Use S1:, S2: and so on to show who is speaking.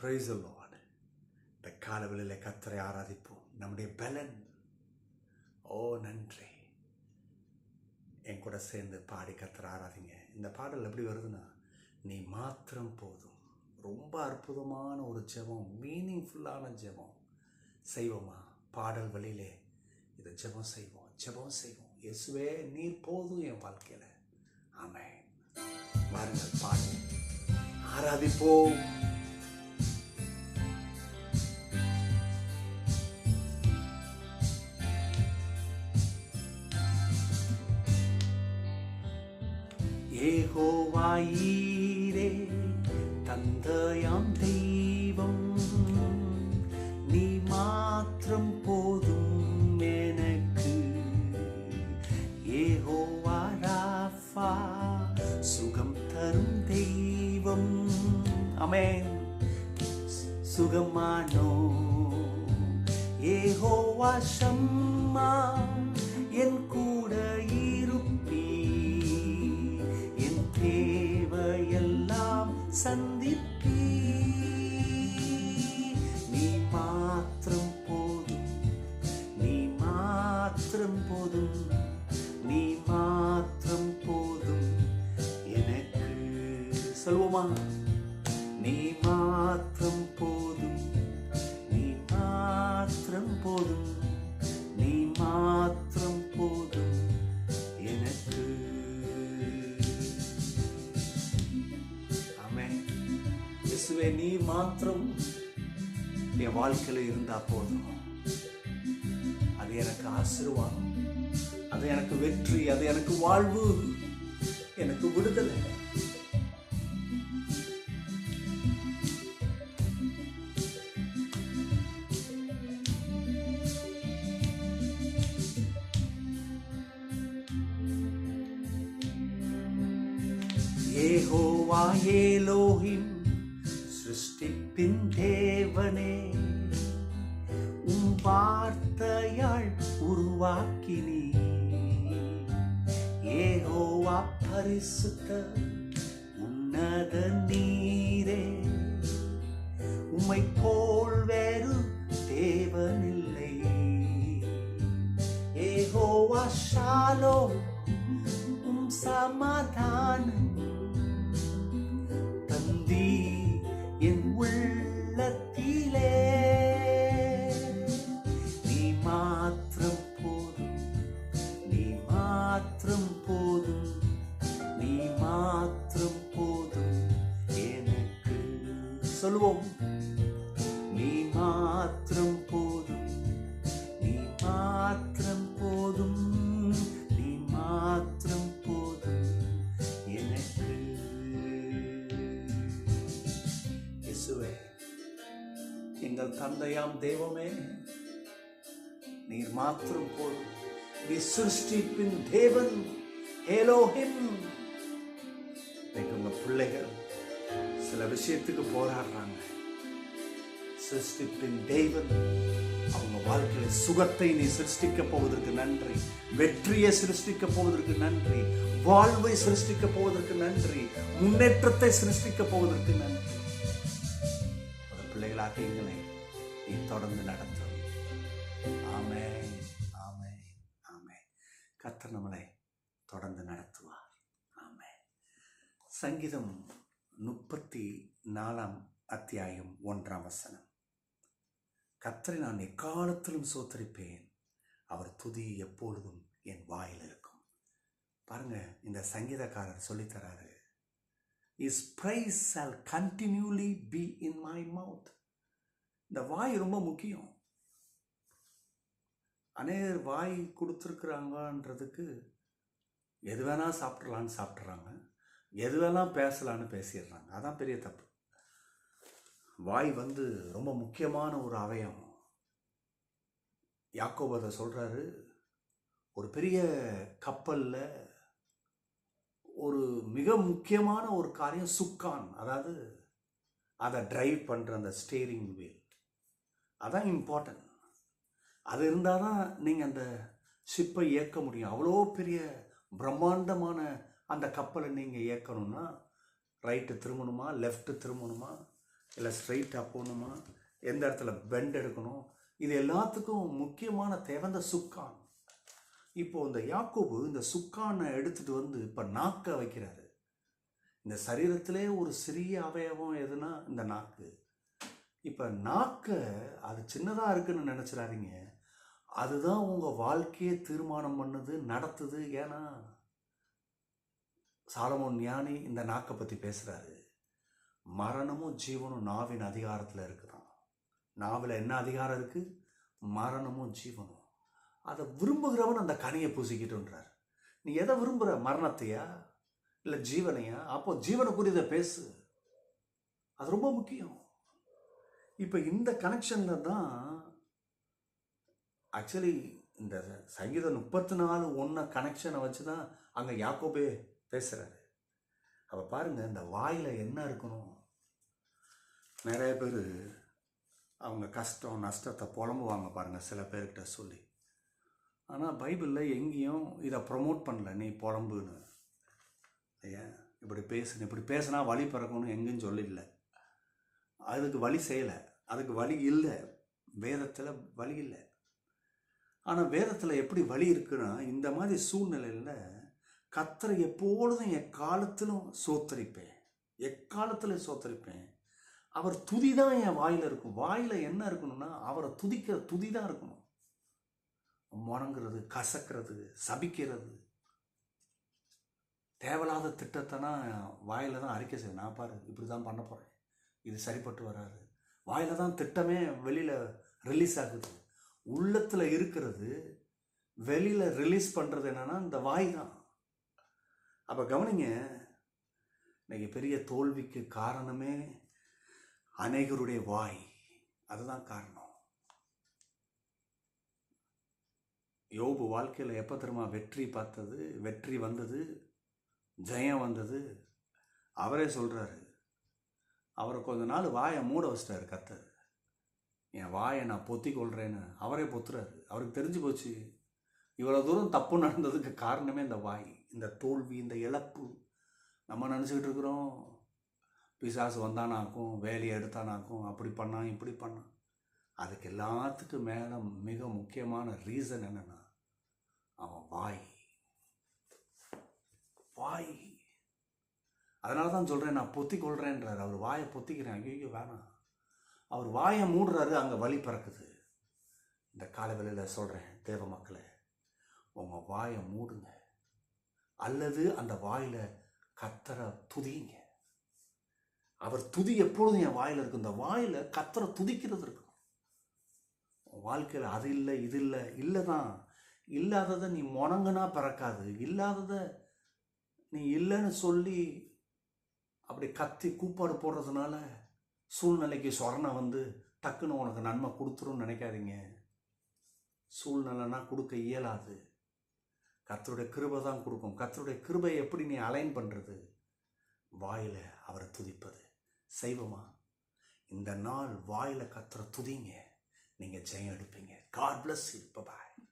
S1: Praise the Lord. இந்த காலவெளியிலே கர்த்தரை ஆராதிப்போம். நம்முடைய பலன். ஓ நன்றி. என் கூட சேர்ந்து பாடி கர்த்தரை ஆராதிங்க. இந்த பாடல் எப்படி வருதுன்னா, நீ மாத்திரம் போதும். ரொம்ப அற்புதமான ஒரு ஜெபம், மீனிங்ஃபுல்லான ஜெபம். செய்வோமா? பாடல் வழியிலே இதை ஜெபம் செய்வோம். இயேசுவே நீர் போதும் என் வாழ்க்கையில. ஆமென். வாருங்கள் பாடி ஆராதிப்போம். யெகோவாயீரே தந்தையாம் தெய்வம், நீ மாத்திரம் போதும் எனக்கு. யெகோவா ராஃபா சுகம் தரும் தெய்வம். ஆமென். சுகமானோ யெகோவா ஷம்மா, என் கூட இருப்பீ, என் தேவையெல்லாம் சந்திப்பீ. நீ மாத்திரம் போதும், நீ மாத்திரம் போதும், நீ மாத்திரம் போதும் எனக்கு. சொல்லுவோமா? நீ மாத்திரம் போதும், நீ மாத்திரம் போதும், நீ மாத்திரம் போதும் எனக்கு. ஆமென். இயேசுவே நீ மாத்திரம் என் வாழ்க்கையில இருந்தா போதும். அது எனக்கு ஆசீர்வாதம், அது எனக்கு வெற்றி, அது எனக்கு வாழ்வு, எனக்கு விடுதலை. யெகோவா எலோஹிம் சிருஷ்டிப்பின் தேவனே, உம் வார்த்தையால் உருவாக்கினீ. யெகோவா பரிசுத்த உன்னத நீரே, உம்மை போல் வேறு தேவனில்லை. யெகோவா ஷாலோம் உம் சமாதானம் தந்தி என் உள்ளத்திலே. நீ மாத்திரம் போதும், நீ மாத்திரம் போதும், நீ மாத்திரம் போதும் எனக்கு. சொல்லுவோம். நீ மாத்திரம் போதும், நீ மாத்திரம் போதும், நீ மாத்திரம் போதும் எனக்கு. இயேசுவே எங்கள் தந்தையாம் தெய்வமே, நீர் மாத்திரம் போதும். நீ சிருஷ்டிப்பின் தேவன் எலோஹிம். உங்க பிள்ளைகள் சில விஷயத்துக்கு போராடுறாங்க. சிருஷ்டிப்பின் தேவன், அவங்க வாழ்க்கையில சுகத்தை நீ சிருஷ்டிக்க போவதற்கு நன்றி, வெற்றியை சிருஷ்டிக்க போவதற்கு நன்றி, வாழ்வை சிருஷ்டிக்க போவதற்கு நன்றி, முன்னேற்றத்தை சிருஷ்டிக்க போவதற்கு நன்றி. பிள்ளைகளாக எங்களை நீ தொடர்ந்து நடத்தும். ஆமென், ஆமென், ஆமென். கர்த்தர் நம்மளை தொடர்ந்து நடத்துவார். ஆமென். சங்கீதம் 34 அத்தியாயம் 1 கர்த்தரை நான் எக்காலத்திலும் சோத்தரிப்பேன், அவர் துதி எப்பொழுதும் என் வாயில் இருக்கும். பாருங்க, இந்த சங்கீதக்காரர் சொல்லித்தராரு, His praise shall continually be in my mouth. இந்த வாய் ரொம்ப முக்கியம். அநேகர் வாய் கொடுத்துருக்குறாங்கன்றதுக்கு எது வேணா சாப்பிட்றலான்னு சாப்பிட்றாங்க, எது வேணா பேசலான்னு பேசிடுறாங்க. அதான் பெரிய தப்பு. வாய் ரொம்ப முக்கியமான ஒரு அவயம். யாக்கோபு அதை சொல்றாரு. ஒரு பெரிய கப்பல்ல ஒரு மிக முக்கியமான ஒரு காரியம் சுக்கான், அதாவது அதை டிரைவ் பண்ற அந்த ஸ்டீரிங் வீல், அதான் இம்பார்ட்டன்ட். அது இருந்தால் தான் நீங்கள் அந்த ஷிப்பை இயக்க முடியும். அவ்வளோ பெரிய பிரம்மாண்டமான அந்த கப்பலை நீங்கள் இயக்கணும்னா ரைட்டு திரும்பணுமா, லெஃப்ட்டு திரும்பணுமா, இல்லை ஸ்ட்ரைட்டாக போகணுமா, எந்த இடத்துல பெண்ட் எடுக்கணும், இது எல்லாத்துக்கும் முக்கியமான தேவை இந்த சுக்கான். இப்போ இந்த யாக்கோபு இந்த சுக்கானை எடுத்துட்டு வந்து இப்போ நாக்க வைக்கிறாரு. இந்த சரீரத்திலே ஒரு சிறிய அவயவம் எதுனா இந்த நாக்கு. இப்போ நாக்க அது சின்னதாக இருக்குன்னு நினச்சிடாதீங்க, அதுதான் உங்கள் வாழ்க்கையை தீர்மானம் பண்ணுது, நடத்துது. ஏன்னா சாலமோன் ஞானி இந்த நாக்கை பற்றி பேசுகிறாரு. மரணமும் ஜீவனும் நாவின் அதிகாரத்தில் இருக்குதான். நாவில் என்ன அதிகாரம் இருக்குது? மரணமும் ஜீவனும். அதை விரும்புகிறவன் அந்த கனியை பூசிக்கிட்டுன்றார். நீ எதை விரும்புகிற? மரணத்தையா இல்லை ஜீவனையா? அப்போ ஜீவனுக்குரியதை பேசு, அது ரொம்ப முக்கியம். இப்போ இந்த கனெக்ஷனில் தான் ஆக்சுவலி இந்த சங்கீதம் 34:1 கனெக்ஷனை வச்சு தான் அங்கே யாக்கோபே பேசுகிறாரு. அப்போ பாருங்கள், இந்த வாயில் என்ன இருக்கணும். நிறைய பேர் அவங்க கஷ்டம் நஷ்டத்தை புலம்புவாங்க பாருங்கள் சில பேர்கிட்ட சொல்லி. ஆனால் பைபிளில் எங்கேயும் இதை ப்ரொமோட் பண்ணல, நீ புலம்புன்னு. ஏன் இப்படி பேசுன்னு, இப்படி பேசுனா வழி பிறக்கணும்னு எங்கேயும் சொல்லிடல. அதுக்கு வழி செய்யலை, அதுக்கு வழி இல்லை. வேதத்தில் வழி இல்லை. ஆனால் வேதத்தில் எப்படி வழி இருக்குன்னா, இந்த மாதிரி சூழ்நிலையில் கர்த்தரை எப்பொழுதும் எக்காலத்திலும் சோத்தரிப்பேன், எக்காலத்திலும் சோத்தரிப்பேன். அவர் துதி தான் என் வாயில் இருக்கும். வாயில் என்ன இருக்கணும்னா அவரை துதிக்கிற துதி தான் இருக்கணும். முணங்குறது, கசக்கிறது, சபிக்கிறது, தேவையில்லாத திட்டத்தைனா வாயில் தான் அறிக்கை செய்ய. நான் பாரு இப்படி தான் பண்ண போகிறேன், இது சரிப்பட்டு வராது. வாயில் தான் திட்டமே வெளியில் ரிலீஸ் ஆகுது. உள்ளத்தில் இருக்கிறது வெளியில் ரிலீஸ் பண்ணுறது என்னென்னா இந்த வாய் தான். அப்போ கவனிங்க, இன்னைக்கு பெரிய தோல்விக்கு காரணமே அநேகருடைய வாய். அதுதான் காரணம். யோபு வாழ்க்கையில் எப்போ தெரியுமா வெற்றி பார்த்தது, வெற்றி வந்தது, ஜெயம் வந்தது? அவரே சொல்கிறாரு, அவரை கொஞ்ச நாள் வாயை மூட வச்சிட்டாரு கர்த்தர். என் வாயை நான் பொத்தி கொள்கிறேன்னு அவரே பொத்துறாரு. அவருக்கு தெரிஞ்சு போச்சு இவ்வளோ தூரம் தப்பு நடந்ததுக்கு காரணமே இந்த வாய், இந்த தோல்வி, இந்த இழப்பு. நம்ம நினச்சிக்கிட்டு இருக்கிறோம் பிசாசு வந்தானாக்கும், வேலையை எடுத்தானாக்கும், அப்படி பண்ணான் இப்படி பண்ணான். அதுக்கு எல்லாத்துக்கும் மேலே மிக முக்கியமான ரீசன் என்னென்னா அவன் வாய். வாய். அதனால தான் சொல்கிறேன், நான் பொத்தி கொள்கிறேன்றார். அவர் வாயை பொத்திக்கிறேன், ஐயோ வேணாம். அவர் வாயை மூடுறாரு, அங்கே வலி பிறக்குது. இந்த காலவெளியில் சொல்கிறேன், தேவ மக்களை, உங்கள் வாயை மூடுங்க, அல்லது அந்த வாயில் கர்த்தரை துதிங்க. அவர் துதி எப்பொழுதும் என் வாயில் இருக்கும். இந்த வாயில் கர்த்தரை துதிக்கிறது இருக்கும். வாழ்க்கையில் அது இல்லை இது இல்லை, இல்லை தான். இல்லாததை நீ முணங்குனா பிறக்காது. இல்லாததை நீ இல்லைன்னு சொல்லி அப்படி கத்தி கூப்பாடு போடுறதுனால சூழ்நிலைக்கு சொரணை வந்து டக்குன்னு உனக்கு நன்மை கொடுத்துருன்னு நினைக்காதீங்க. சூழ்நிலைனா கொடுக்க இயலாது. கர்த்தருடைய கிருபை தான் கொடுக்கும். கர்த்தருடைய கிருபை எப்படி நீ அலைன் பண்ணுறது? வாயில் அவரை துதிப்பது. செய்வோமா? இந்த நாள் வாயில் கர்த்தரை துதிங்க, நீங்கள் ஜெயம் எடுப்பீங்க. God bless you. Bye bye.